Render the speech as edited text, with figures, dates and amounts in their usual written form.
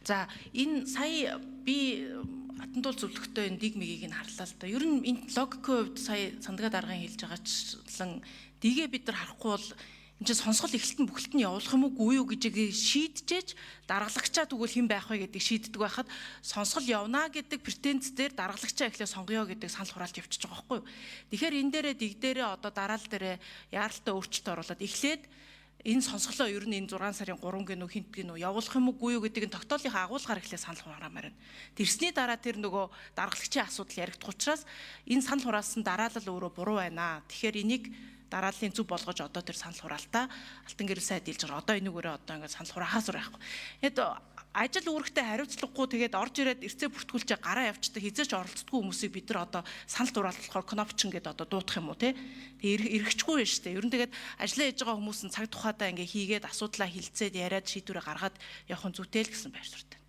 За энэ сая би Атантуул зөвлөгтөө энэ дэг мигийг нь харлаа л да. Ер нь энэ логикийн хувьд сая Сандгаа даргын хэлж байгаачлан дэгээ бид нар харахгүй бол энэ чинь сонсгол эхлэлтэн бүхэлд нь явуулах юм уугүй юу гэж шийдчихэж даргалагчаа тэгвэл хэн байх вэ гэдэг шийддэг байхад сонсгол явна гэдэг претенц дээр даргалагчаа эхлээ сонгоё гэдэг санал хураалт явчихж байгаа байхгүй юу. Тэгэхээр энэ дээрээ дэг дээрээ одоо дараал дээрээ яаралтай өөрчлөлт оруулаад эхлээд энэ сонсголоо ер нь энэ 6 сарын 3 гинүү хинт гинүү явуулах юм уугүй юу гэдгийг тогтоолынхаа агуулгаар эхлээ санал хураамаар байна. Тэрсний дараа тэр нөгөө даргалагчийн асуудал яригдах учраас энэ санал хураасан дараалал өөрөө буруу байна. Тэгэхээр энийг дарааллын зөв болгож одоо тэр санал хураалтаа Алтан гэрэл сайд дийлж байгаа. Одоо энүүгээрээ одоо ингээд санал хураахаас байхгүй. Тэгэд ажил үүрэгтэй хариуцлагагүй тэгээд орж ирээд эрцээ бүртгүүлж гараа явчихдаг хизээч оролцдоггүй хүмүүсийг бид нар одоо санал хураалцахаар кнопчин гэдэг одоо дуудах юм уу те. Тэгээ эргэжгүй байна шүү дээ. Ер нь тэгээд ажиллаа хийж байгаа хүмүүс нь цаг тухайдаа ингээ хийгээд асуудлаа хилцээд яриад шийдвэрээ гаргаад явах нь зүйтэй л гэсэн байр суурьтай.